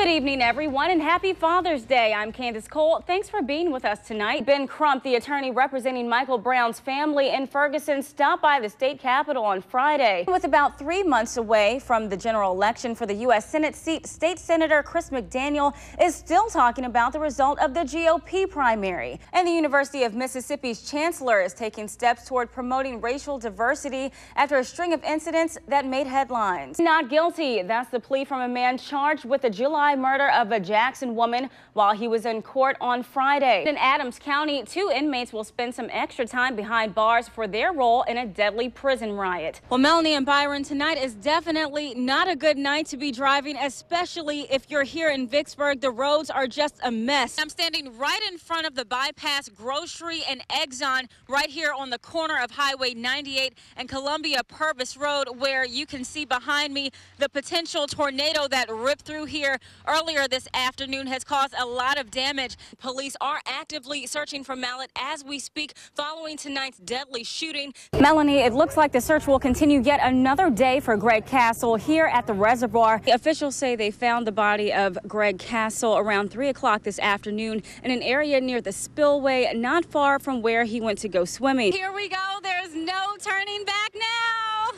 Good evening, everyone, and happy Father's Day. I'm Candice Cole. Thanks for being with us tonight. Ben Crump, the attorney representing Michael Brown's family in Ferguson, stopped by the state capitol on Friday. With about 3 months away from the general election for the U.S. Senate seat, State Senator Chris McDaniel is still talking about the result of the GOP primary. And the University of Mississippi's chancellor is taking steps toward promoting racial diversity after a string of incidents that made headlines. Not guilty. That's the plea from a man charged with the July murder of a Jackson woman while he was in court on Friday. In Adams County, 2 inmates will spend some extra time behind bars for their role in a deadly prison riot. Well, Melanie and Byron, tonight is definitely not a good night to be driving, especially if you're here in Vicksburg. The roads are just a mess. I'm standing right in front of the Bypass Grocery and Exxon right here on the corner of Highway 98 and Columbia Purvis Road, where you can see behind me the potential tornado that ripped through here earlier this afternoon has caused a lot of damage. Police are actively searching for Mallet as we speak following tonight's deadly shooting. Melanie, it looks like the search will continue yet another day for Greg Castle here at the reservoir. Officials say they found the body of Greg Castle around 3 o'clock this afternoon in an area near the spillway not far from where he went to go swimming. Here we go. There's no turning back now.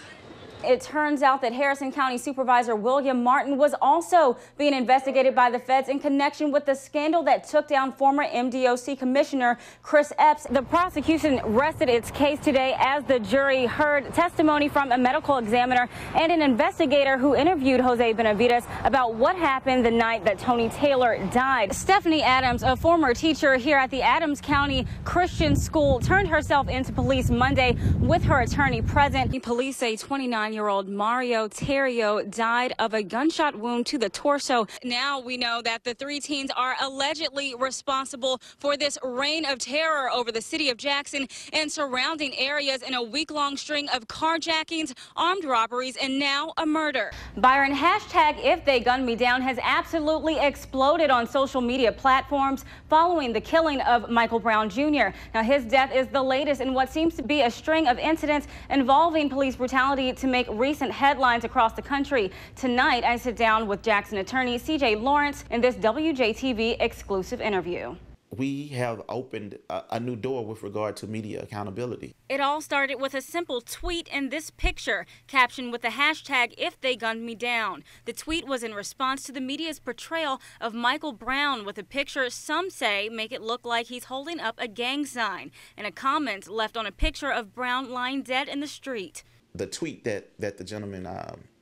It turns out that Harrison County Supervisor William Martin was also being investigated by the feds in connection with the scandal that took down former MDOC Commissioner Chris Epps. The prosecution rested its case today as the jury heard testimony from a medical examiner and an investigator who interviewed Jose Benavides about what happened the night that Tony Taylor died. Stephanie Adams, a former teacher here at the Adams County Christian School, turned herself into police Monday with her attorney present. Police say 29-year-old Mario Terrio died of a gunshot wound to the torso. Now we know that the 3 teens are allegedly responsible for this reign of terror over the city of Jackson and surrounding areas in a week-long string of carjackings, armed robberies, and now a murder. Byron, hashtag If They Gun Me Down has absolutely exploded on social media platforms following the killing of Michael Brown Jr. Now, his death is the latest in what seems to be a string of incidents involving police brutality to make recent headlines across the country. Tonight, I sit down with Jackson attorney CJ Lawrence in this WJTV exclusive interview. We have opened a new door with regard to media accountability. It all started with a simple tweet and this picture, captioned with the hashtag If They Gunned Me Down. The tweet was in response to the media's portrayal of Michael Brown with a picture some say make it look like he's holding up a gang sign, and a comment left on a picture of Brown lying dead in the street. The tweet that the gentleman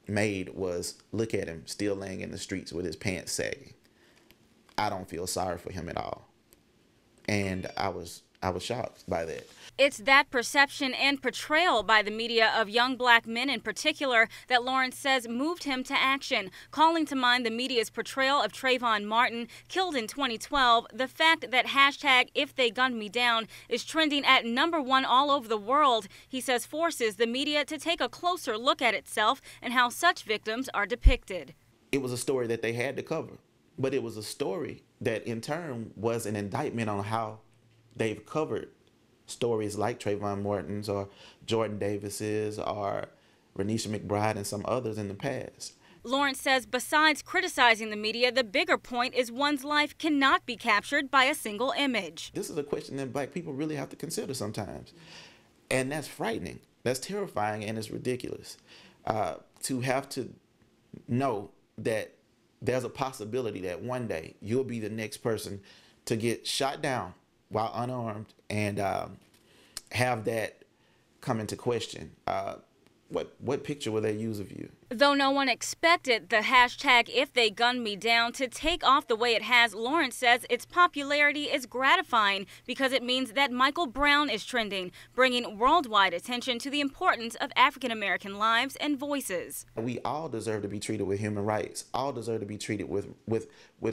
made was, "Look at him still laying in the streets with his pants sagging. I don't feel sorry for him at all." And I was shocked by that. It's that perception and portrayal by the media of young black men in particular that Lawrence says moved him to action, calling to mind the media's portrayal of Trayvon Martin, killed in 2012, the fact that hashtag If They Gunned Me Down is trending at #1 all over the world, he says forces the media to take a closer look at itself and how such victims are depicted. It was a story that they had to cover, but it was a story that in turn was an indictment on how they've covered stories like Trayvon Martin's or Jordan Davis's or Renisha McBride and some others in the past. Lawrence says besides criticizing the media, the bigger point is one's life cannot be captured by a single image. This is a question that black people really have to consider sometimes. And that's frightening. That's terrifying, and it's ridiculous. To have to know that there's a possibility that one day you'll be the next person to get shot down while unarmed and have that come into question. What picture will they use of you? Though no one expected the hashtag If They Gunned Me Down to take off the way it has, Lawrence says its popularity is gratifying because it means that Michael Brown is trending, bringing worldwide attention to the importance of African-American lives and voices. We all deserve to be treated with human rights, all deserve to be treated with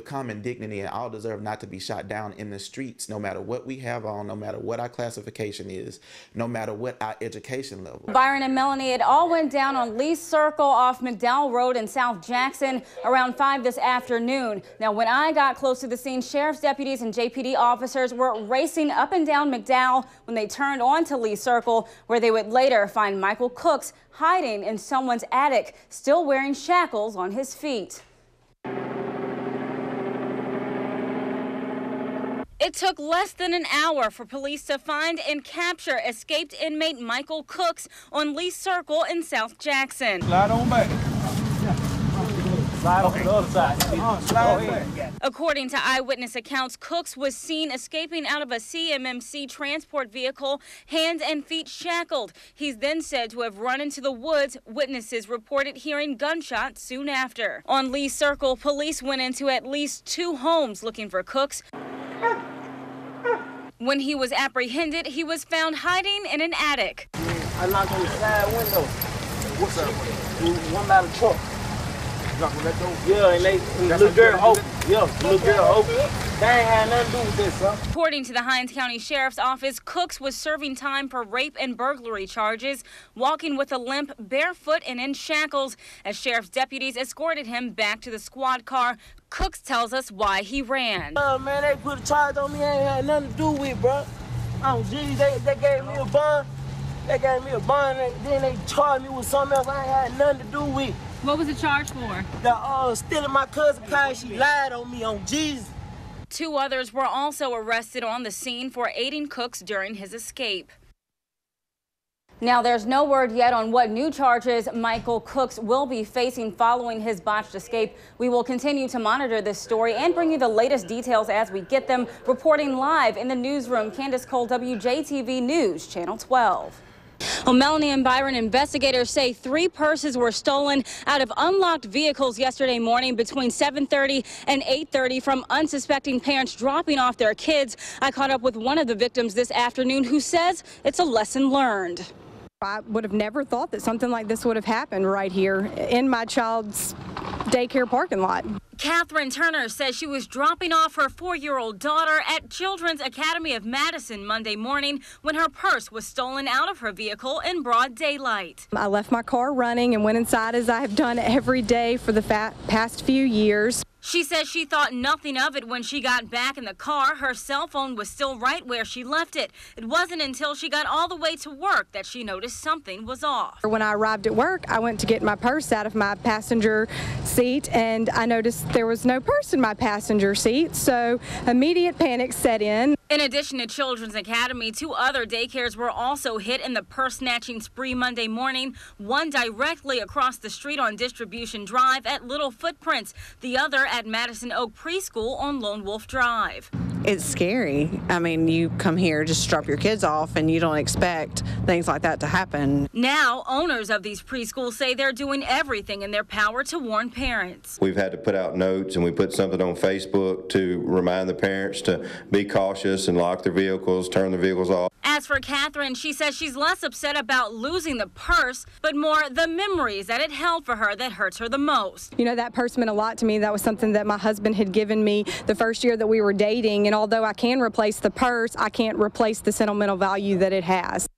common dignity, and all deserve not to be shot down in the streets, no matter what we have on, no matter what our classification is, no matter what our education level. Byron and Melanie, it all went down on Lee Circle off McDowell Road in South Jackson around 5 this afternoon. Now, when I got close to the scene, sheriff's deputies and JPD officers were racing up and down McDowell when they turned onto Lee Circle, where they would later find Michael Cooks hiding in someone's attic, still wearing shackles on his feet. It took less than an hour for police to find and capture escaped inmate Michael Cooks on Lee Circle in South Jackson. Slide on back. Slide on the other side. Slide back. According to eyewitness accounts, Cooks was seen escaping out of a CMMC transport vehicle, hands and feet shackled. He's then said to have run into the woods. Witnesses reported hearing gunshots soon after. On Lee Circle, police went into at least 2 homes looking for Cooks. When he was apprehended, he was found hiding in an attic. I knocked on the side window. What's up? One out of the truck. Knock on that door? Yeah, and the little girl open. Yeah, the little girl open. They ain't had nothing to do with this, son. According to the Hinds County Sheriff's Office, Cooks was serving time for rape and burglary charges, walking with a limp, barefoot, and in shackles. As sheriff's deputies escorted him back to the squad car, Cooks tells us why he ran. Man, they put a charge on me. I ain't had nothing to do with, bro. Oh, geez, they gave me a bond. They gave me a bond, and then they charged me with something else I ain't had nothing to do with. What was the charge for? Stealing my cousin's car. She lied on me, on Jesus. 2 others were also arrested on the scene for aiding Cooks during his escape. Now, there's no word yet on what new charges Michael Cooks will be facing following his botched escape. We will continue to monitor this story and bring you the latest details as we get them. Reporting live in the newsroom, Candice Cole, WRC-TV News, Channel 12. Well, Melanie and Byron, investigators say 3 purses were stolen out of unlocked vehicles yesterday morning between 7:30 and 8:30 from unsuspecting parents dropping off their kids. I caught up with one of the victims this afternoon who says it's a lesson learned. I would have never thought that something like this would have happened right here in my child's daycare parking lot. Catherine Turner says she was dropping off her 4-year-old daughter at Children's Academy of Madison Monday morning when her purse was stolen out of her vehicle in broad daylight. I left my car running and went inside as I have done every day for the past few years. She says she thought nothing of it when she got back in the car. Her cell phone was still right where she left it. It wasn't until she got all the way to work that she noticed something was off. When I arrived at work, I went to get my purse out of my passenger seat, and I noticed there was no purse in my passenger seat, so immediate panic set in. In addition to Children's Academy, 2 other daycares were also hit in the purse snatching spree Monday morning, one directly across the street on Distribution Drive at Little Footprints, the other at Madison Oak Preschool on Lone Wolf Drive. It's scary. I mean, you come here, just drop your kids off, and you don't expect things like that to happen. Now, owners of these preschools say they're doing everything in their power to warn parents. We've had to put out notes, and we put something on Facebook to remind the parents to be cautious and lock their vehicles, turn their vehicles off. As for Catherine, she says she's less upset about losing the purse, but more the memories that it held for her that hurts her the most. You know, that purse meant a lot to me. That was something that my husband had given me the first year that we were dating, and although I can replace the purse, I can't replace the sentimental value that it has.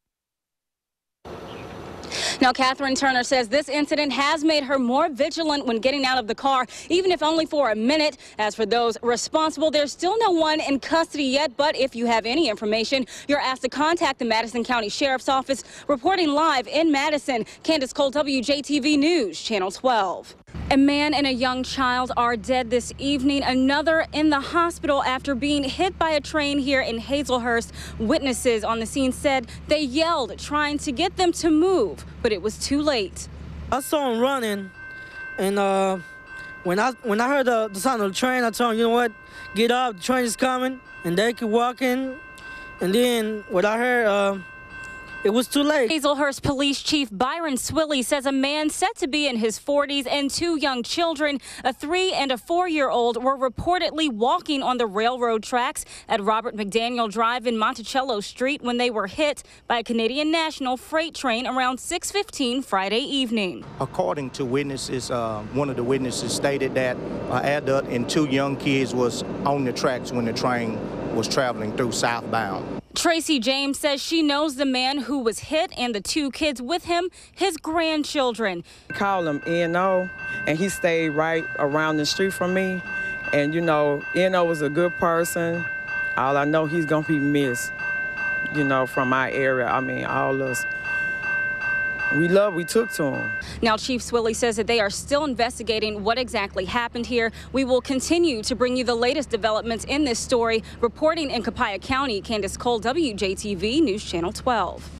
Now, Catherine Turner says this incident has made her more vigilant when getting out of the car, even if only for a minute. As for those responsible, there's still no one in custody yet, but if you have any information, you're asked to contact the Madison County Sheriff's Office. Reporting live in Madison, Candice Cole, WRC-TV News, Channel 12. A man and a young child are dead this evening. Another in the hospital after being hit by a train here in Hazelhurst. Witnesses on the scene said they yelled, trying to get them to move, but it was too late. I saw him running, and when I heard the sound of the train, I told him, you know what, get up, the train is coming, and they keep walking. And then what I heard, it was too late. Hazelhurst Police Chief Byron Swilley says a man said to be in his 40s and 2 young children, a 3- and a 4-year-old, were reportedly walking on the railroad tracks at Robert McDaniel Drive in Monticello Street when they were hit by a Canadian National freight train around 6:15 Friday evening. According to witnesses, one of the witnesses stated that an adult and 2 young kids was on the tracks when the train was traveling through southbound. Tracy James says she knows the man who was hit and the 2 kids with him, his grandchildren. I called him Eno, and he stayed right around the street from me. And, you know, Eno was a good person. All I know, he's going to be missed, you know, from my area. I mean, all us. we took to him. Now, Chief Swilley says that they are still investigating what exactly happened here. We will continue to bring you the latest developments in this story. Reporting in Copiah County, Candice Cole, WJTV News Channel 12.